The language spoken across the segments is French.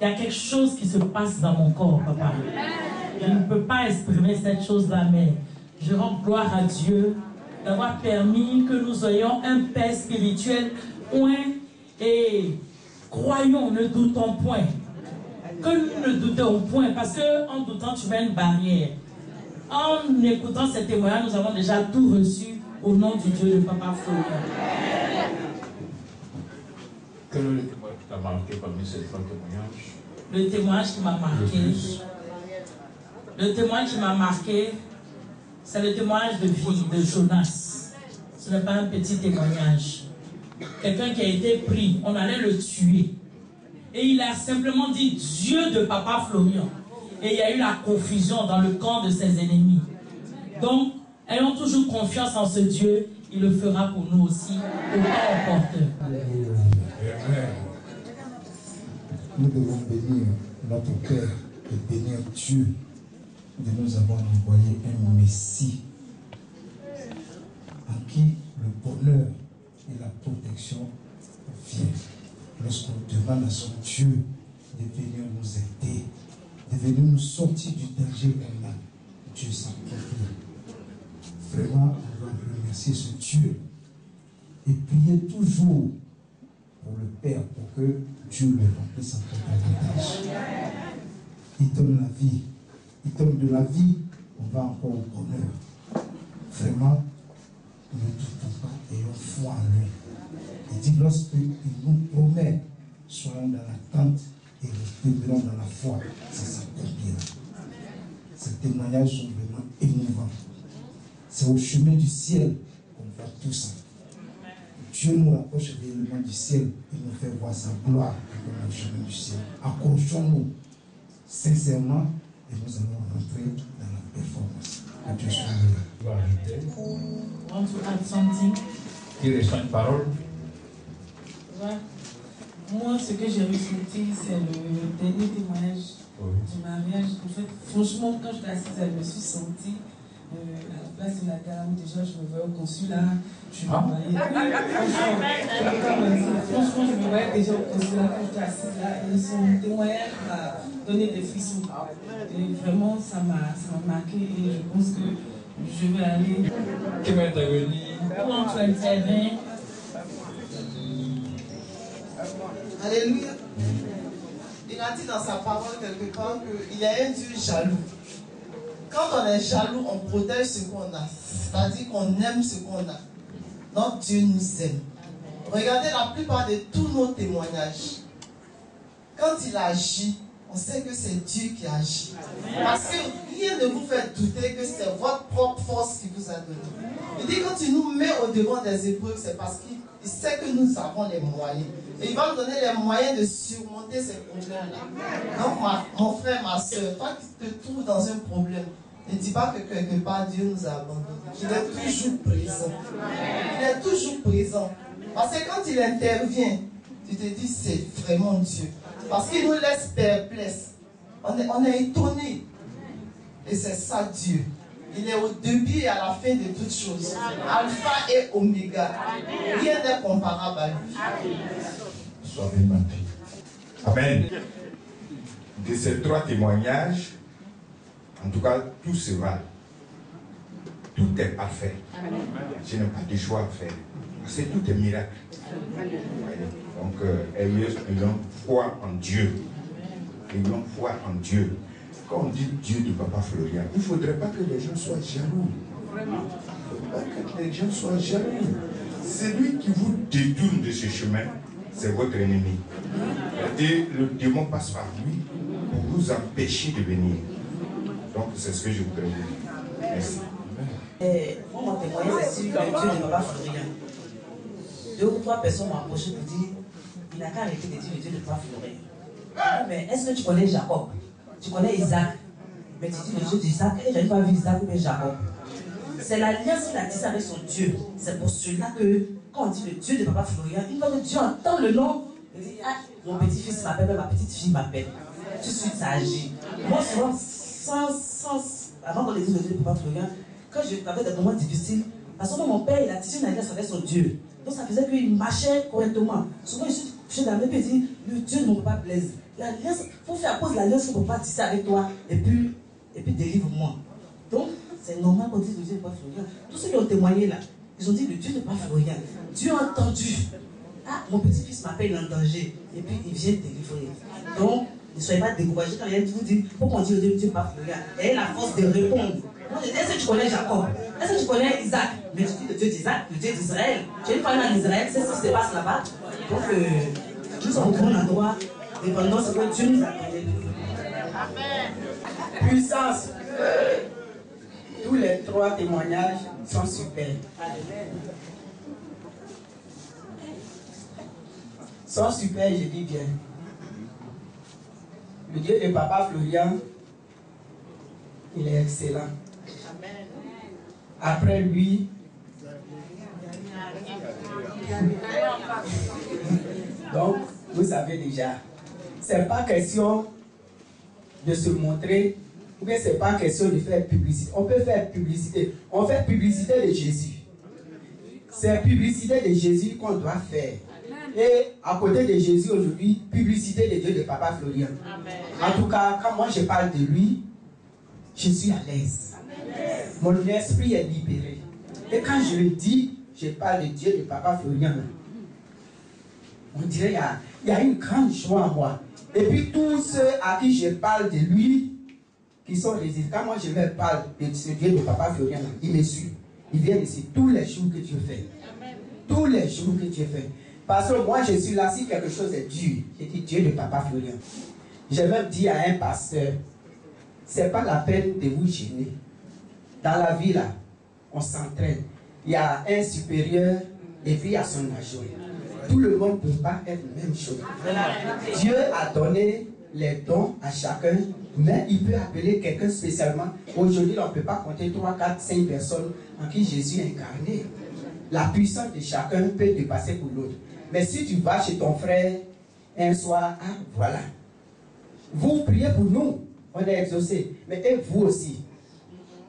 Il y a quelque chose qui se passe dans mon corps, papa. Je ne peux pas exprimer cette chose-là, mais je rends gloire à Dieu d'avoir permis que nous ayons un Père spirituel point et croyons, ne doutons point. Que nous ne doutons point, parce qu'en doutant, tu mets une barrière. En écoutant ces témoignages, nous avons déjà tout reçu au nom du Dieu de Papa Florian. Quel est le témoignage qui t'a marqué parmi ces trois témoignages? Le témoignage qui m'a marqué. Le témoignage qui m'a marqué, c'est le témoignage de vie de Jonas. Ce n'est pas un petit témoignage. Quelqu'un qui a été pris, on allait le tuer. Et il a simplement dit Dieu de Papa Florian. Et il y a eu la confusion dans le camp de ses ennemis. Donc, ayons toujours confiance en ce Dieu. Il le fera pour nous aussi, au temps opportun. Nous devons bénir notre Père et bénir Dieu de nous avoir envoyé un Messie en qui le bonheur et la protection viennent. Lorsqu'on demande à son Dieu de venir nous aider, de venir nous sortir du danger qu'on a, Dieu s'accomplit. Vraiment, on doit remercier ce Dieu et prier toujours pour le Père, pour que Dieu le remplisse en tâche. Il donne la vie. Il donne de la vie, on va encore au bonheur. Vraiment, ne doutons pas, ayons foi en lui. Il dit, lorsqu'il nous promet, soyons dans l'attente et demeurons dans la foi, ça s'accomplira. Ces témoignages sont vraiment émouvants. C'est au chemin du ciel qu'on voit tout ça. Dieu nous rapproche réellement du ciel, il nous fait voir sa gloire dans le chemin du ciel. Accrochons-nous sincèrement et nous allons rentrer dans la performance. Que Dieu soit heureux. Want to add something? Qui reçoit une parole? Ouais. Moi, ce que j'ai ressenti, c'est le dernier témoignage du mariage. En fait, franchement, quand j'étais assise, je me suis sentie à la place de la dame. Déjà, je me voyais au consulat. Je me voyais. Franchement, je me voyais déjà au consulat quand j'étais assise là. Et son témoignage m'a donné des frissons. Et vraiment, ça m'a marqué. Et je pense que je vais aller. Qui va intervenir? Who wants to intervene? Alléluia. Il a dit dans sa parole quelque part qu'il est un Dieu jaloux. Quand on est jaloux, on protège ce qu'on a. C'est-à-dire qu'on aime ce qu'on a. Notre Dieu nous aime. Regardez la plupart de tous nos témoignages. Quand il agit, on sait que c'est Dieu qui agit. Parce que rien ne vous fait douter que c'est votre propre force qui vous a donné. Il dit quand il nous met au devant des épreuves, c'est parce qu'il sait que nous avons les moyens. Et il va nous donner les moyens de surmonter ces problèmes-là. Donc mon frère, ma soeur, toi qui te trouves dans un problème, ne dis pas que quelque part Dieu nous a abandonnés. Il est toujours présent. Il est toujours présent. Parce que quand il intervient, tu te dis c'est vraiment Dieu. Parce qu'il nous laisse perplexes. On est étonnés. Et c'est ça Dieu. Il est au début et à la fin de toutes choses. Alpha et Oméga. Rien n'est comparable à lui. Sois béni, ma fille. Amen. De ces trois témoignages, en tout cas, tout se va. Tout est parfait. Je n'ai pas de choix à faire. Parce que tout est miracle. Donc, ayons foi en Dieu. Ayons foi en Dieu. Quand on dit Dieu de Papa Florian, il ne faudrait pas que les gens soient jaloux. Il ne faudrait pas que les gens soient jaloux. Celui qui vous détourne de ce chemin, c'est votre ennemi. Et le démon passe par lui pour vous empêcher de venir. Donc, c'est ce que je voudrais vous dire. Merci. Moi, mon témoignage, c'est celui de Dieu de Papa Florian. 2 ou 3 personnes m'ont approché pour dire il n'a qu'à arrêter de dire le Dieu de Papa Florian. Mais est-ce que tu connais Jacob? Tu connais Isaac? Mais tu dis le Dieu d'Isaac, et je n'ai pas vu Isaac ou bien Jacob. C'est l'alliance qu'il a tissée avec son Dieu. C'est pour cela que, quand on dit le Dieu de Papa Florian, une fois que Dieu entend le nom, il dit ah, mon petit-fils m'appelle, ma petite-fille m'appelle. Tout de suite, ça agit. Moi, souvent, avant qu'on dise le Dieu de Papa Florian, quand j'avais des moments difficiles, parce que mon père, il a tissé une alliance avec son Dieu. Donc ça faisait qu'il marchait correctement. Souvent, Je l'avais dit, le Dieu ne peut pas plaire. L'alliance, il faut faire cause de l'alliance qu'on ne peut pas tisser avec toi. Et puis délivre-moi. Donc, c'est normal qu'on dise le Dieu n'est pas Florian. Tous ceux qui ont témoigné là, ils ont dit le Dieu n'est pas Florian. Dieu a entendu. Ah, mon petit-fils m'appelle en danger. Et puis il vient délivrer. Donc, ne soyez pas découragés quand il y a qui vous dit, pourquoi on dit le Dieu n'est pas Florian. Ayez la force de répondre. Moi, je dis, est-ce que tu connais Jacob? Est-ce que tu connais Isaac? Mais je dis le Dieu d'Isaac, le Dieu d'Israël. J'ai une famille en Israël, c'est ce qui se passe là-bas. Donc, nous sommes au bon endroit, dépendant de ce que Dieu nous a donné. Amen. Puissance. Tous les 3 témoignages sont super. Sont super, je dis bien. Le Dieu de Papa Florian, il est excellent. Après lui, donc vous savez déjà, c'est pas question de se montrer, ou bien c'est pas question de faire publicité. On peut faire publicité. On fait publicité de Jésus. C'est publicité de Jésus qu'on doit faire. Et à côté de Jésus aujourd'hui, publicité de Dieu de Papa Florian. En tout cas, quand moi je parle de lui, je suis à l'aise. Mon esprit est libéré. Et quand je le dis, je parle de Dieu de Papa Florian. On dirait qu'il y a une grande joie en moi. Et puis tous ceux à qui je parle de lui, qui sont résidents, quand moi je leur parle de ce Dieu de Papa Florian, ils me suivent. Ils viennent ici tous les jours que Dieu fait. Tous les jours que Dieu fait. Parce que moi je suis là, si quelque chose est dur, je dis Dieu de Papa Florian. J'ai même dit à un pasteur, c'est pas la peine de vous gêner. Dans la vie là, on s'entraîne. Il y a un supérieur et puis il y a son adjoint. Tout le monde ne peut pas être la même chose. Dieu a donné les dons à chacun, mais il peut appeler quelqu'un spécialement. Aujourd'hui, on ne peut pas compter 3, 4, 5 personnes en qui Jésus est incarné. La puissance de chacun peut dépasser pour l'autre. Mais si tu vas chez ton frère un soir, ah, voilà. Vous priez pour nous, on est exaucés. Mais et vous aussi.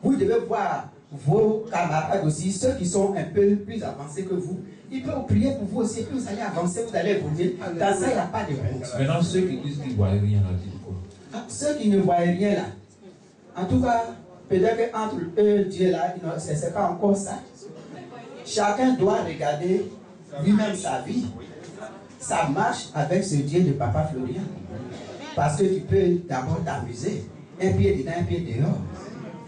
Vous devez voir vos camarades aussi, ceux qui sont un peu plus avancés que vous. Ils peuvent prier pour vous aussi, et puis vous allez avancer, vous allez évoluer. Dans ça, il n'y a pas de honte. Maintenant, ceux qui disent qu'ils ne voient rien là, c'est quoi? Ceux qui ne voient rien là, en tout cas, peut-être qu'entre eux, Dieu là, ce n'est pas encore ça. Chacun doit regarder lui-même sa vie. Ça marche avec ce Dieu de Papa Florian. Parce que tu peux d'abord t'amuser. Un pied dedans, un pied dehors.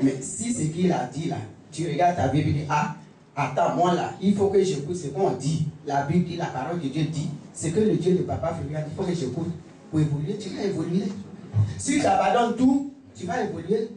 Mais si ce qu'il a dit là, tu regardes ta Bible et dis, ah, attends, moi là, il faut que j'écoute ce qu'on dit. La Bible dit, la parole de Dieu dit, c'est que le Dieu de Papa Florian dit, il faut que j'écoute. Pour évoluer, tu vas évoluer. Si tu abandonnes tout, tu vas évoluer.